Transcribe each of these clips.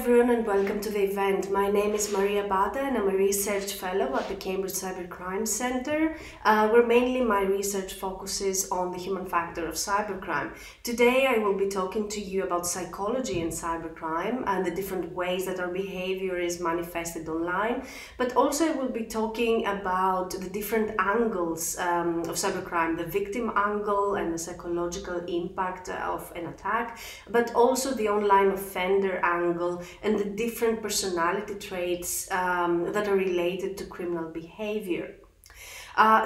everyone and welcome to the event. My name is Bada and I'm a research fellow at the Cambridge Cybercrime Center, where mainly my research focuses on the human factor of cybercrime. Today I will be talking to you about psychology in cybercrime and the different ways that our behavior is manifested online, but also I will be talking about the different angles of cybercrime, the victim angle and the psychological impact of an attack, but also the online offender angle and the different personality traits that are related to criminal behavior.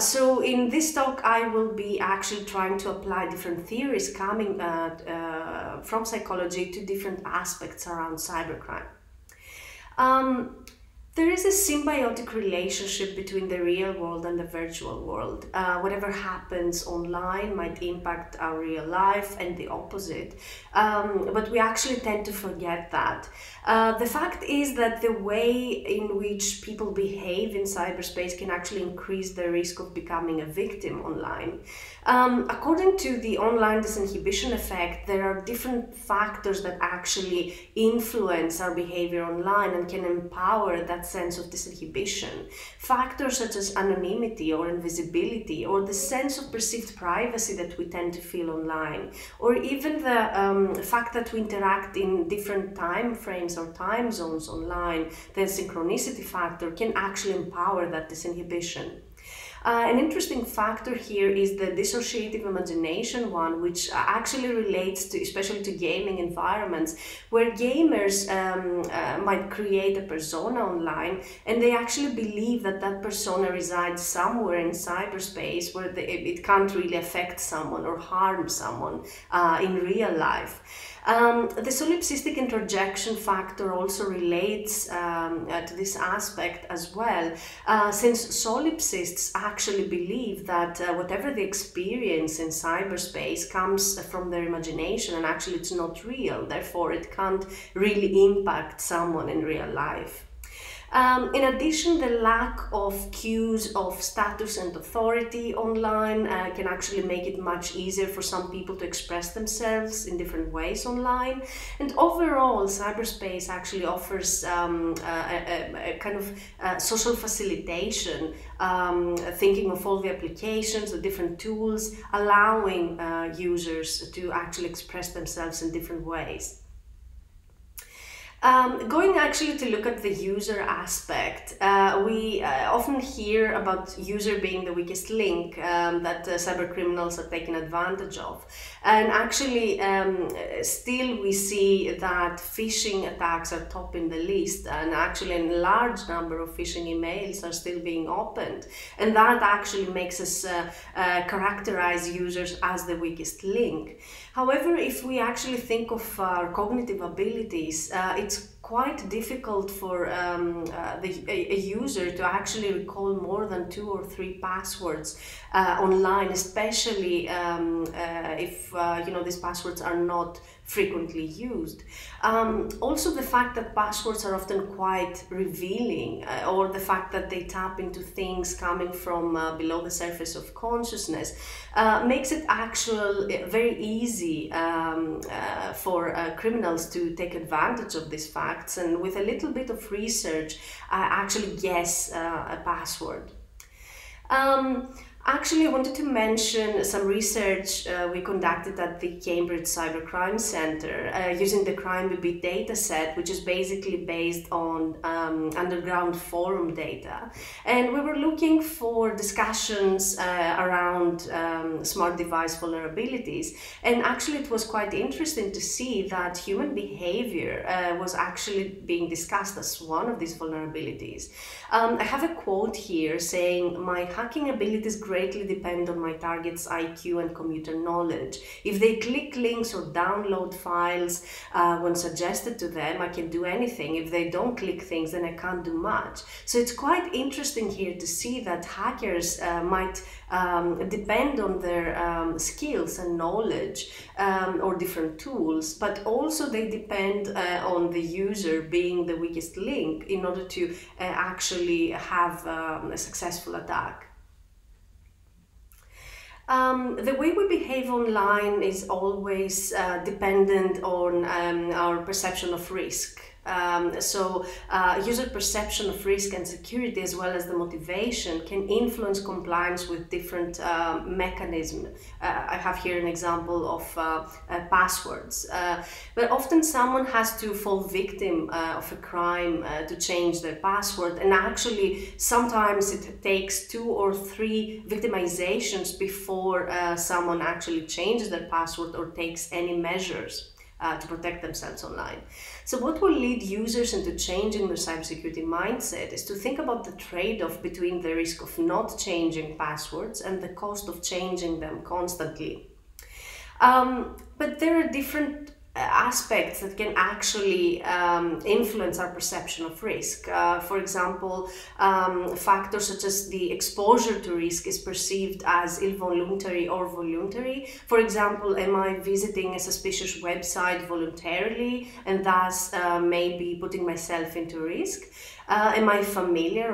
So in this talk I will be actually trying to apply different theories coming from psychology to different aspects around cybercrime. There is a symbiotic relationship between the real world and the virtual world. Whatever happens online might impact our real life and the opposite, but we actually tend to forget that. The fact is that the way in which people behave in cyberspace can actually increase the risk of becoming a victim online. According to the online disinhibition effect, there are different factors that actually influence our behavior online and can empower that sense of disinhibition. Factors such as anonymity or invisibility, or the sense of perceived privacy that we tend to feel online, or even the fact that we interact in different time frames or time zones online, the synchronicity factor can actually empower that disinhibition. An interesting factor here is the dissociative imagination one, which actually relates to, especially to gaming environments, where gamers might create a persona online and they actually believe that that persona resides somewhere in cyberspace where it can't really affect someone or harm someone in real life. The solipsistic introjection factor also relates to this aspect as well, since solipsists actually believe that whatever they experience in cyberspace comes from their imagination and actually it's not real, therefore it can't really impact someone in real life. In addition, the lack of cues of status and authority online can actually make it much easier for some people to express themselves in different ways online. And overall, cyberspace actually offers a kind of social facilitation, thinking of all the applications, the different tools, allowing users to actually express themselves in different ways. Going actually to look at the user aspect, we often hear about user being the weakest link that cyber criminals are taking advantage of. And actually, still we see that phishing attacks are top in the list, and actually a large number of phishing emails are still being opened. And that actually makes us characterize users as the weakest link. However, if we actually think of our cognitive abilities, it's quite difficult for a user to actually recall more than 2 or 3 passwords online, especially if these passwords are not frequently used. Also, the fact that passwords are often quite revealing, or the fact that they tap into things coming from below the surface of consciousness, makes it actually very easy for criminals to take advantage of these facts, and with a little bit of research actually guess a password. Actually, I wanted to mention some research we conducted at the Cambridge Cybercrime Center using the CrimeBB dataset, which is basically based on underground forum data. And we were looking for discussions around smart device vulnerabilities. And actually, it was quite interesting to see that human behavior was actually being discussed as one of these vulnerabilities. I have a quote here saying, "My hacking abilities greatly depend on my target's IQ and computer knowledge. If they click links or download files when suggested to them, I can do anything. If they don't click things, then I can't do much." So it's quite interesting here to see that hackers might depend on their skills and knowledge or different tools, but also they depend on the user being the weakest link in order to actually have a successful attack. The way we behave online is always dependent on our perception of risk. User perception of risk and security, as well as the motivation, can influence compliance with different mechanisms. I have here an example of passwords. But often someone has to fall victim of a crime to change their password, and actually sometimes it takes 2 or 3 victimizations before someone actually changes their password or takes any measures to protect themselves online. So what will lead users into changing their cybersecurity mindset is to think about the trade-off between the risk of not changing passwords and the cost of changing them constantly. But there are different aspects that can actually influence our perception of risk. For example, factors such as the exposure to risk is perceived as involuntary or voluntary. For example, am I visiting a suspicious website voluntarily and thus maybe putting myself into risk? Am I familiar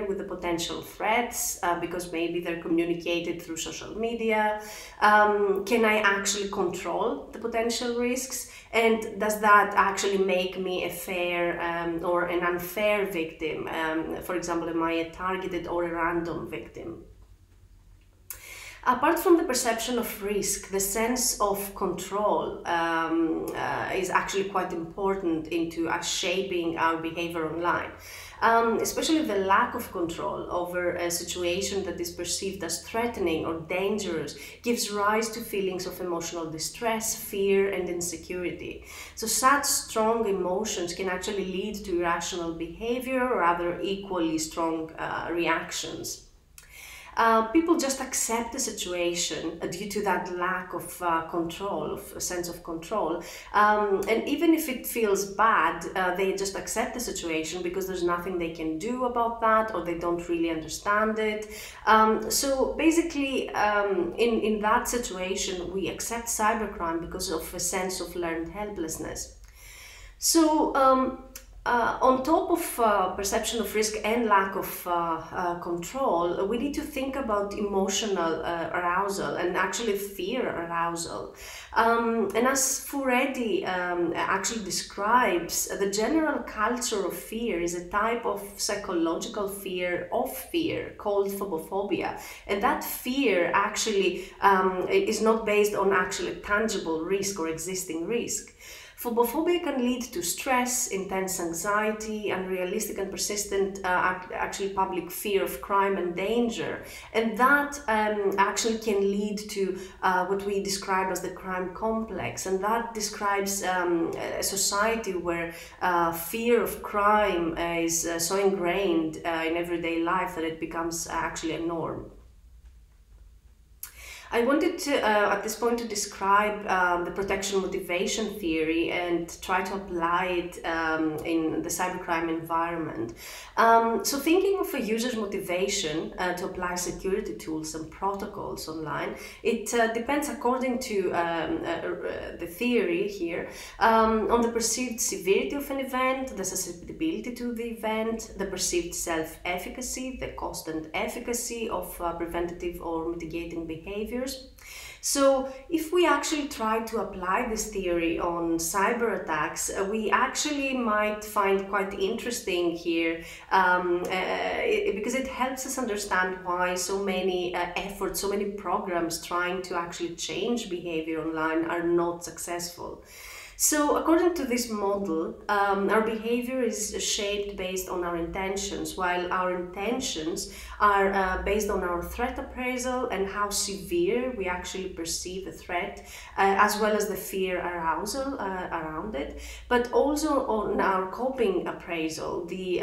with the potential threats because maybe they're communicated through social media? Can I actually control the potential risks? And does that actually make me a fair or an unfair victim? For example, am I a targeted or a random victim? Apart from the perception of risk, the sense of control is actually quite important into us shaping our behavior online. Especially the lack of control over a situation that is perceived as threatening or dangerous gives rise to feelings of emotional distress, fear, and insecurity. So such strong emotions can actually lead to irrational behavior or other equally strong reactions. People just accept the situation due to that lack of control, of a sense of control. And even if it feels bad, they just accept the situation because there's nothing they can do about that, or they don't really understand it. So basically, in that situation, we accept cybercrime because of a sense of learned helplessness. So, on top of perception of risk and lack of control, we need to think about emotional arousal and actually fear arousal. And as Furedi actually describes, the general culture of fear is a type of psychological fear of fear called phobophobia. And that fear actually is not based on actually tangible risk or existing risk. Phobophobia can lead to stress, intense anxiety, unrealistic and persistent actually public fear of crime and danger. And that actually can lead to what we describe as the crime complex. And that describes a society where fear of crime is so ingrained in everyday life that it becomes actually a norm. I wanted to, at this point, to describe the protection motivation theory and try to apply it in the cybercrime environment. So thinking of a user's motivation to apply security tools and protocols online, it depends, according to the theory here, on the perceived severity of an event, the susceptibility to the event, the perceived self-efficacy, the cost and efficacy of preventative or mitigating behavior. So if we actually try to apply this theory on cyber attacks, we actually might find quite interesting here because it helps us understand why so many efforts, so many programs trying to actually change behavior online are not successful. So according to this model, our behavior is shaped based on our intentions, while our intentions are based on our threat appraisal and how severe we actually perceive a threat, as well as the fear arousal around it, but also on our coping appraisal, the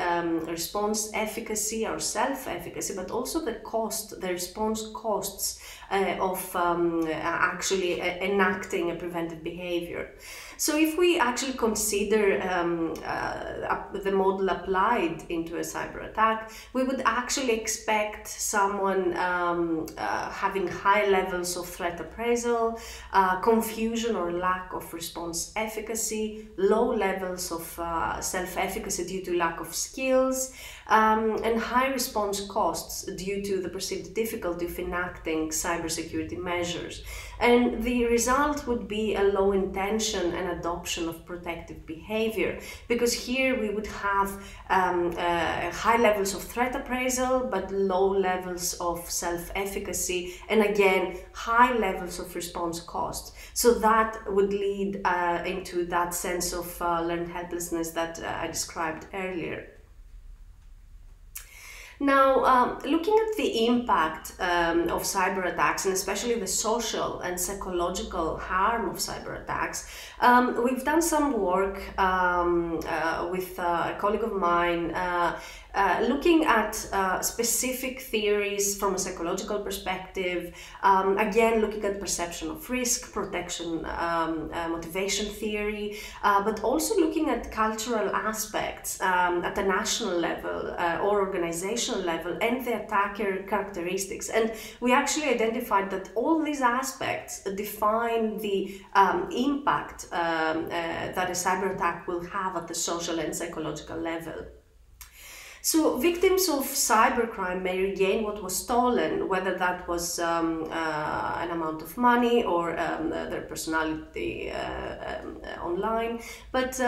response efficacy, our self-efficacy, but also the cost, the response costs of actually enacting a preventive behavior. So if we actually consider the model applied into a cyber attack, we would actually expect someone having high levels of threat appraisal, confusion or lack of response efficacy, low levels of self-efficacy due to lack of skills, and high response costs due to the perceived difficulty of enacting cybersecurity measures. And the result would be a low intention and an adoption of protective behavior, because here we would have high levels of threat appraisal but low levels of self-efficacy, and again high levels of response cost. So that would lead into that sense of learned helplessness that I described earlier. Now, looking at the impact of cyber attacks, and especially the social and psychological harm of cyber attacks, we've done some work with a colleague of mine looking at specific theories from a psychological perspective, again looking at perception of risk, protection, motivation theory, but also looking at cultural aspects at a national level or organizational level, and the attacker characteristics. And we actually identified that all these aspects define the impact that a cyber attack will have at the social and psychological level. So victims of cybercrime may regain what was stolen, whether that was an amount of money or their personality online, but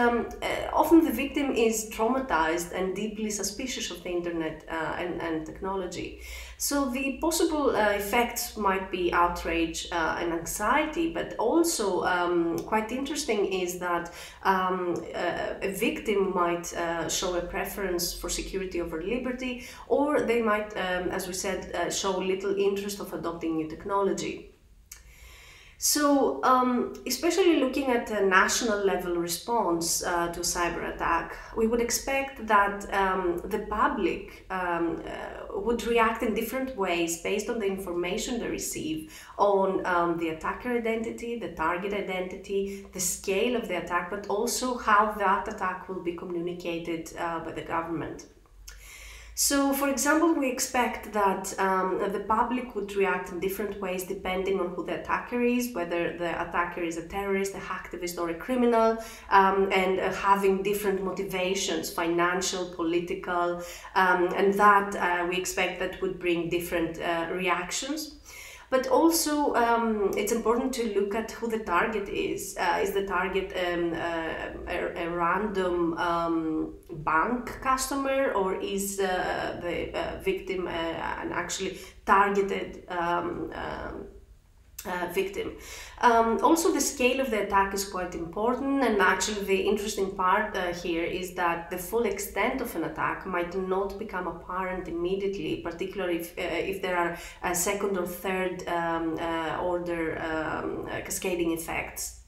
often the victim is traumatized and deeply suspicious of the internet and technology. So the possible effects might be outrage and anxiety, but also quite interesting is that a victim might show a preference for security over liberty, or they might, as we said, show little interest of adopting new technology. So, especially looking at a national level response to a cyber attack, we would expect that the public would react in different ways based on the information they receive on the attacker identity, the target identity, the scale of the attack, but also how that attack will be communicated by the government. So, for example, we expect that the public would react in different ways depending on who the attacker is, whether the attacker is a terrorist, a hacktivist, or a criminal, and having different motivations, financial, political, and that we expect that would bring different reactions. But also, it's important to look at who the target is. Is the target a random bank customer, or is the victim an actually targeted victim? Also, the scale of the attack is quite important, and actually the interesting part here is that the full extent of an attack might not become apparent immediately, particularly if there are second or third order cascading effects.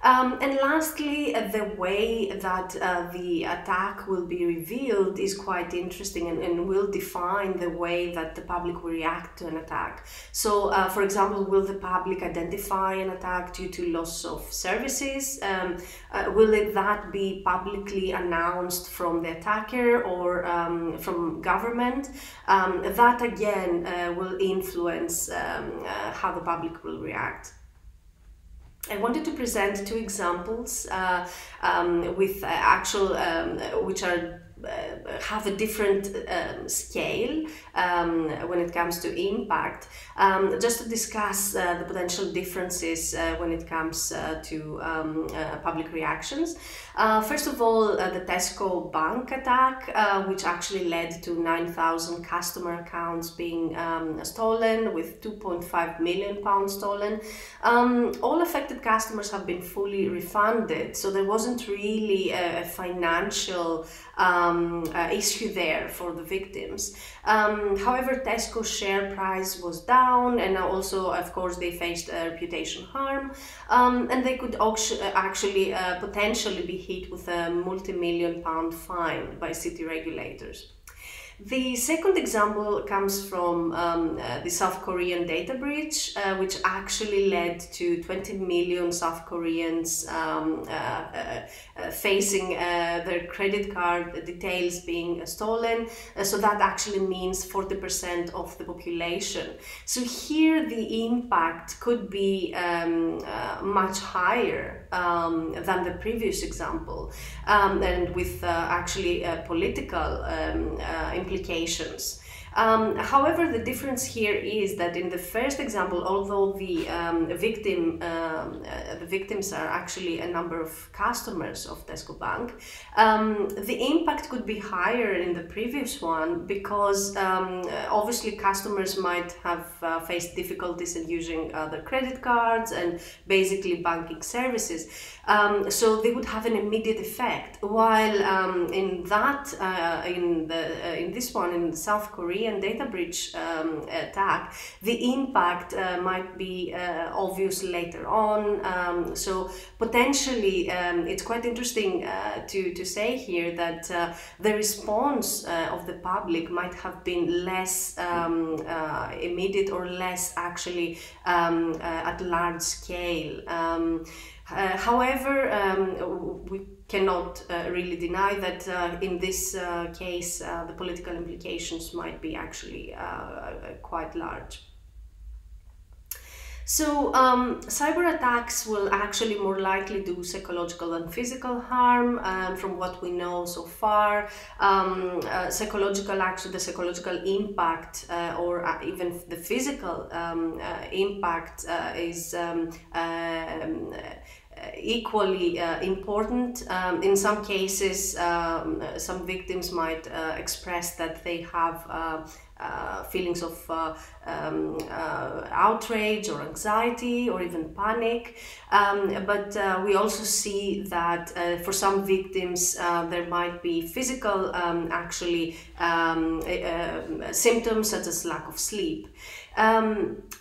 And lastly, the way that the attack will be revealed is quite interesting and will define the way that the public will react to an attack. So, for example, will the public identify an attack due to loss of services? Will that be publicly announced from the attacker or from government? That again will influence how the public will react. I wanted to present two examples with actual, which are have a different scale when it comes to impact, just to discuss the potential differences when it comes to public reactions. First of all, the Tesco bank attack, which actually led to 9,000 customer accounts being stolen, with £2.5 million stolen. All affected customers have been fully refunded, so there wasn't really a financial issue there for the victims. However, Tesco's share price was down, and also, of course, they faced reputation harm, and they could actually potentially be hit with a multi-million-pound fine by city regulators. The second example comes from the South Korean data breach, which actually led to 20 million South Koreans facing their credit card details being stolen. So that actually means 40% of the population. So here the impact could be much higher than the previous example, and with actually political implications. However, the difference here is that in the first example, although the victims are actually a number of customers of Tesco Bank, the impact could be higher in the previous one because obviously customers might have faced difficulties in using their credit cards and basically banking services. So they would have an immediate effect, while in this one, in the South Korean data breach attack, the impact might be obvious later on. So potentially it's quite interesting to say here that the response of the public might have been less immediate or less actually at large scale. However, we cannot really deny that in this case the political implications might be actually quite large. So cyber attacks will actually more likely do psychological and physical harm. From what we know so far, the psychological impact or even the physical impact is equally important. In some cases, some victims might express that they have feelings of outrage or anxiety or even panic, but we also see that for some victims there might be physical symptoms such as lack of sleep.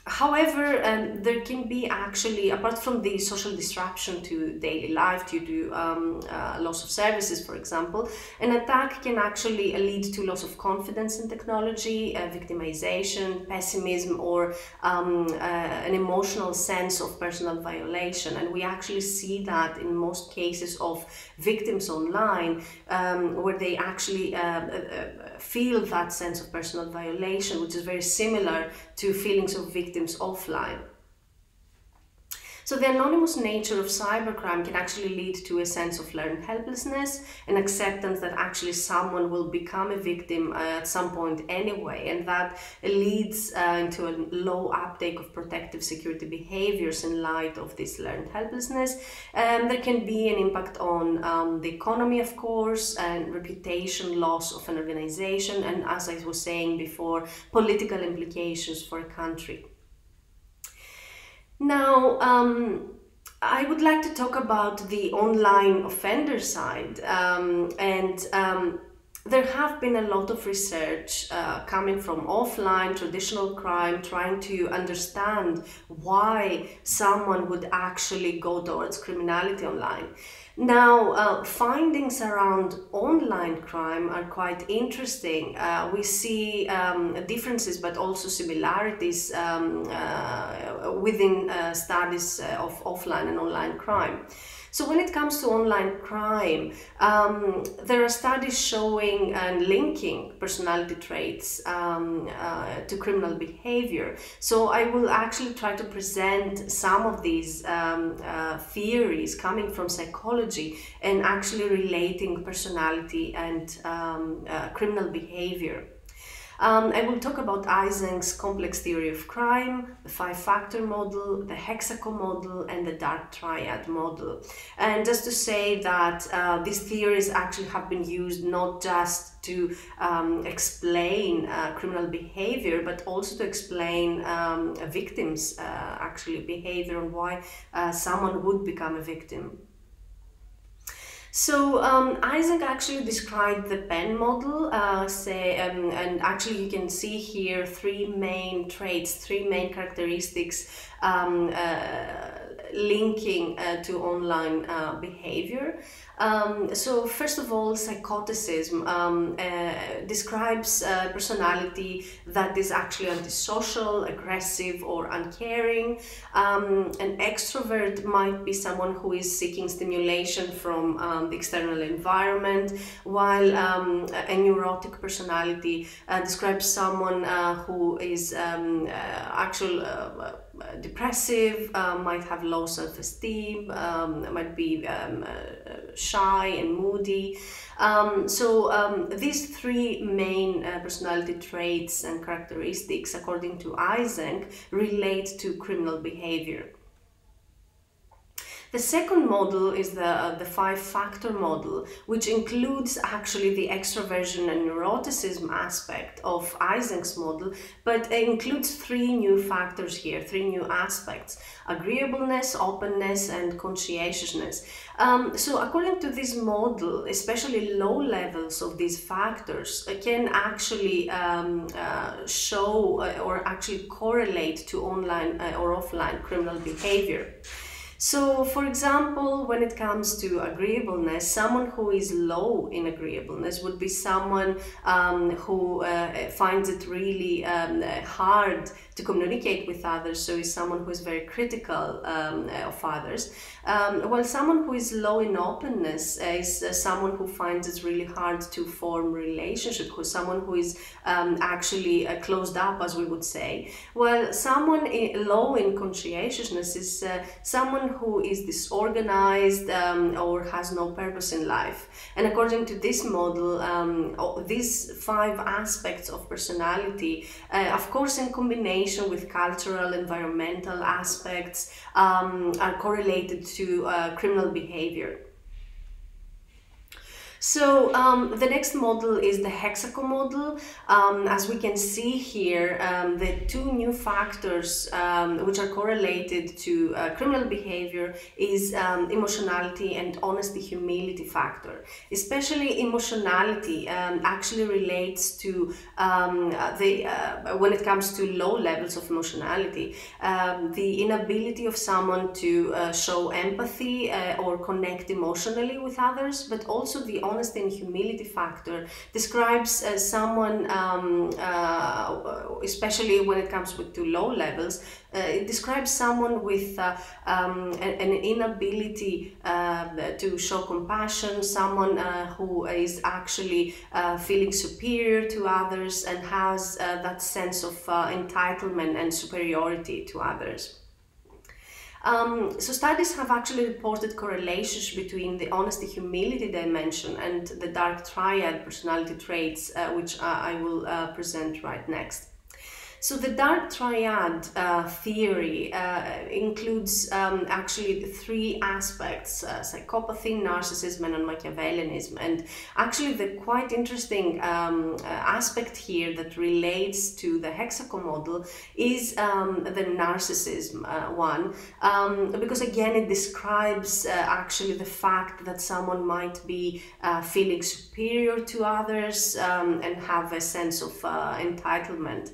However, there can be actually, apart from the social disruption to daily life due to loss of services, for example, an attack can actually lead to loss of confidence in technology, victimization, pessimism, or an emotional sense of personal violation. And we actually see that in most cases of victims online, where they actually feel that sense of personal violation, which is very similar to feelings of victims offline. So the anonymous nature of cybercrime can actually lead to a sense of learned helplessness and acceptance that actually someone will become a victim at some point anyway, and that leads into a low uptake of protective security behaviors in light of this learned helplessness. There can be an impact on the economy, of course, and reputation loss of an organization, and as I was saying before, political implications for a country. Now, I would like to talk about the online offender side, there have been a lot of research coming from offline traditional crime, trying to understand why someone would actually go towards criminality online. Now, findings around online crime are quite interesting. We see differences but also similarities within studies of offline and online crime. So when it comes to online crime, there are studies showing and linking personality traits to criminal behavior. So I will actually try to present some of these theories coming from psychology and actually relating personality and criminal behavior. I will talk about EYSENCK'S complex theory of crime, the 5-factor model, the HEXACO model, and the dark triad model. And just to say that these theories actually have been used not just to explain criminal behavior, but also to explain a victim's actually behavior and why someone would become a victim. So EYSENCK actually described the PEN model, and actually you can see here 3 main traits, 3 main characteristics linking to online behavior. So first of all, psychoticism describes a personality that is actually antisocial, aggressive, or uncaring. An extrovert might be someone who is seeking stimulation from the external environment, while a neurotic personality describes someone who is depressive, might have low self-esteem, might be shy and moody. These three main personality traits and characteristics, according to EYSENCK, relate to criminal behavior. The second model is the five-factor model, which includes actually the extroversion and neuroticism aspect of EYSENCK'S model, but it includes three new factors here, three new aspects: agreeableness, openness, and conscientiousness. So according to this model, especially low levels of these factors can actually show or actually correlate to online or offline criminal behavior. So, for example, when it comes to agreeableness, someone who is low in agreeableness would be someone who finds it really hard to communicate with others, so is someone who is very critical of others. While someone who is low in openness is someone who finds it really hard to form relationship, who's someone who is actually closed up, as we would say. While someone low in conscientiousness is someone who is disorganized or has no purpose in life. And according to this model, these five aspects of personality, of course in combination with cultural, environmental aspects, are correlated to criminal behavior. So the next model is the HEXACO model. As we can see here, the two new factors which are correlated to criminal behavior is emotionality and honesty humility factor. Especially emotionality actually relates to when it comes to low levels of emotionality, the inability of someone to show empathy or connect emotionally with others, but also the honesty and humility factor describes someone, especially when it comes to low levels, it describes someone with an inability to show compassion, someone who is actually feeling superior to others and has that sense of entitlement and superiority to others. So studies have actually reported correlations between the honesty humility dimension and the dark triad personality traits, which I will present right next. So the dark triad theory includes actually three aspects: psychopathy, narcissism, and Machiavellianism. And actually the quite interesting aspect here that relates to the HEXACO model is the narcissism one, because again it describes actually the fact that someone might be feeling superior to others and have a sense of entitlement.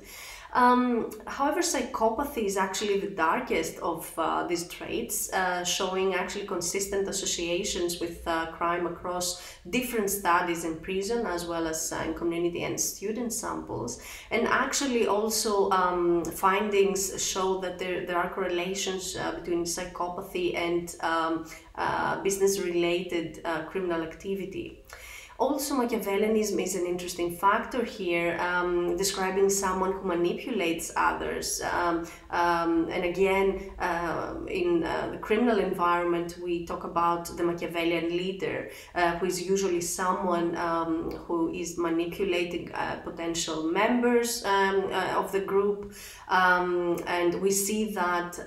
However, psychopathy is actually the darkest of these traits, showing actually consistent associations with crime across different studies in prison as well as in community and student samples. And actually also findings show that there are correlations between psychopathy and business-related criminal activity. Also, Machiavellianism is an interesting factor here, describing someone who manipulates others. And again, in the criminal environment, we talk about the Machiavellian leader, who is usually someone who is manipulating potential members of the group. And we see that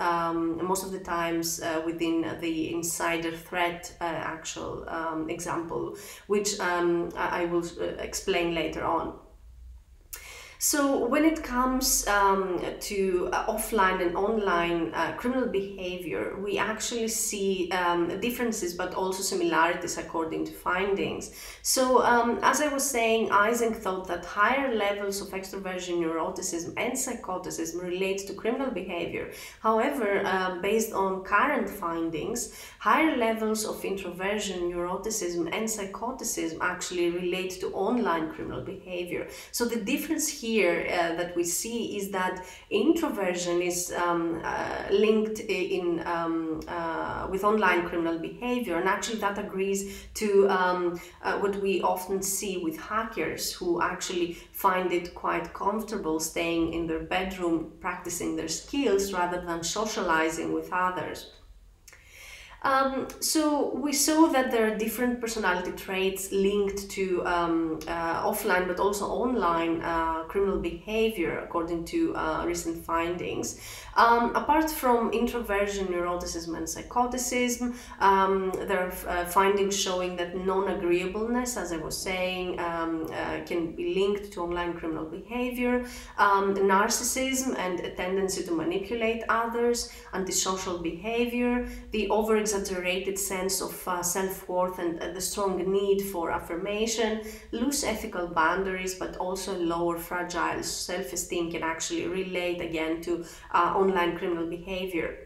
most of the times within the insider threat actual example, which I will explain later on. So when it comes to offline and online criminal behavior, we actually see differences but also similarities according to findings. So as I was saying, EYSENCK thought that higher levels of extroversion, neuroticism and psychoticism relate to criminal behavior. However, based on current findings, higher levels of introversion, neuroticism and psychoticism actually relate to online criminal behavior. So the difference here that we see is that introversion is linked in with online criminal behavior, and actually that agrees to what we often see with hackers who actually find it quite comfortable staying in their bedroom practicing their skills rather than socializing with others. So we saw that there are different personality traits linked to offline but also online criminal behavior according to recent findings. Apart from introversion, neuroticism and psychoticism, there are findings showing that non-agreeableness, as I was saying, can be linked to online criminal behavior, narcissism and a tendency to manipulate others, antisocial behavior, the over-exaggerated sense of self-worth and the strong need for affirmation, loose ethical boundaries, but also lower fragile self-esteem can actually relate again to online criminal behavior.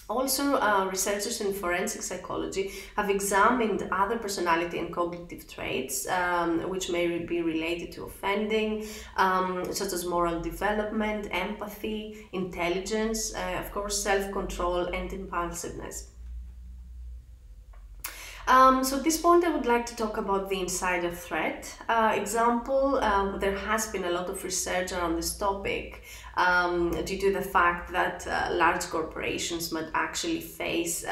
Also, researchers in forensic psychology have examined other personality and cognitive traits which may be related to offending, such as moral development, empathy, intelligence, of course, self-control and impulsiveness. So at this point I would like to talk about the insider threat example. There has been a lot of research around this topic due to the fact that large corporations might actually face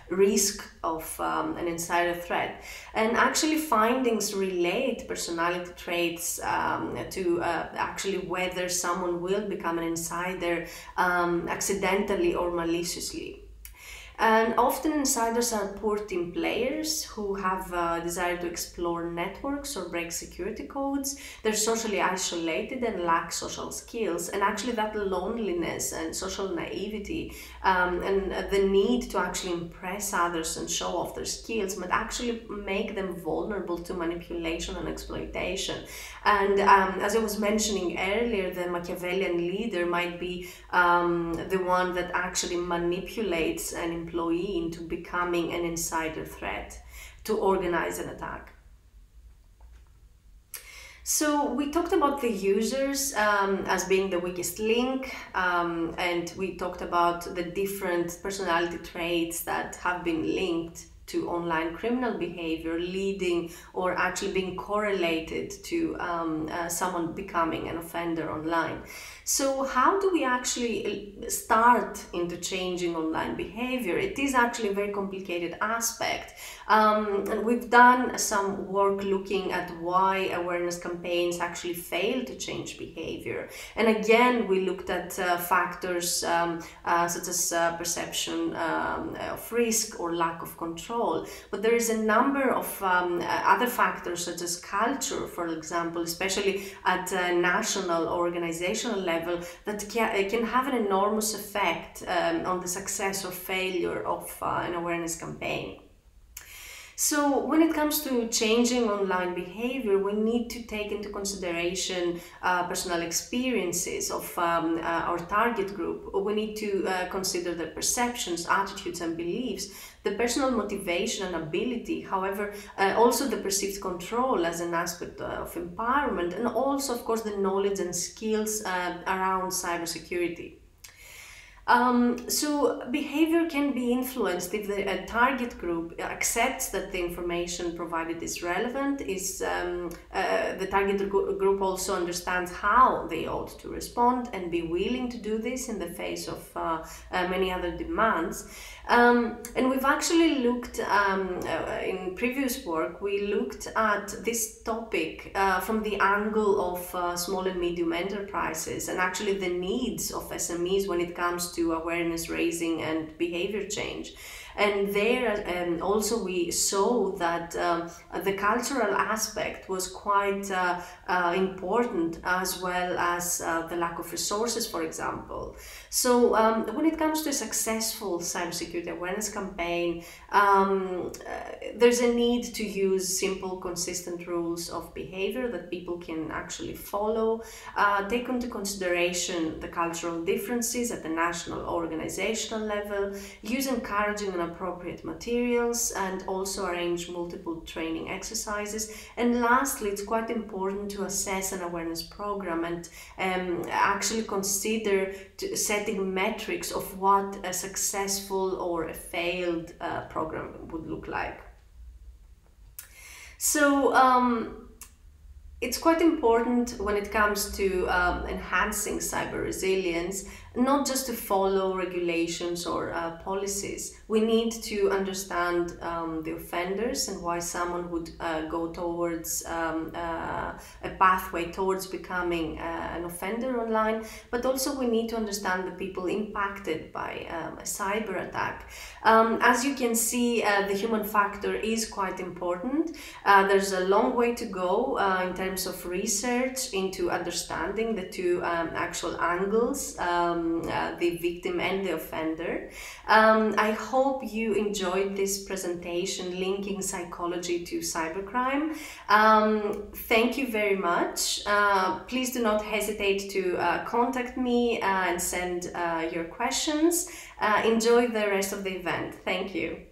risk of an insider threat. And actually findings relate personality traits to actually whether someone will become an insider accidentally or maliciously. And often insiders are poor team players who have a desire to explore networks or break security codes. They're socially isolated and lack social skills. And actually that loneliness and social naivety and the need to actually impress others and show off their skills might actually make them vulnerable to manipulation and exploitation. And as I was mentioning earlier, the Machiavellian leader might be the one that actually manipulates an employee into becoming an insider threat to organize an attack. So we talked about the users as being the weakest link, and we talked about the different personality traits that have been linked to online criminal behavior, leading or actually being correlated to someone becoming an offender online. So how do we actually start into changing online behavior? It is actually a very complicated aspect. And we've done some work looking at why awareness campaigns actually fail to change behavior. And again, we looked at factors such as perception of risk or lack of control. But there is a number of other factors such as culture, for example, especially at national or organizational level, that can have an enormous effect on the success or failure of an awareness campaign. So when it comes to changing online behavior, we need to take into consideration personal experiences of our target group. We need to consider their perceptions, attitudes and beliefs, the personal motivation and ability, however, also the perceived control as an aspect of empowerment, and also, of course, the knowledge and skills around cybersecurity. So behavior can be influenced if the target group accepts that the information provided is relevant, the target group also understands how they ought to respond and be willing to do this in the face of many other demands. And we've actually looked, in previous work, we looked at this topic from the angle of small and medium enterprises and actually the needs of SMEs when it comes to awareness raising and behavior change. And there also we saw that the cultural aspect was quite important, as well as the lack of resources, for example. So when it comes to a successful cybersecurity awareness campaign, there's a need to use simple, consistent rules of behavior that people can actually follow, take into consideration the cultural differences at the national organizational level, use encouraging and appropriate materials, and also arrange multiple training exercises. And lastly, it's quite important to assess an awareness program and actually consider setting metrics of what a successful or a failed program would look like. So it's quite important when it comes to enhancing cyber resilience not just to follow regulations or policies. We need to understand the offenders and why someone would go towards a pathway towards becoming an offender online, but also we need to understand the people impacted by a cyber attack. As you can see, the human factor is quite important. There's a long way to go in terms of research into understanding the two actual angles, the victim and the offender. I hope you enjoyed this presentation linking psychology to cybercrime. Thank you very much. Please do not hesitate to contact me and send your questions. Enjoy the rest of the event. Thank you.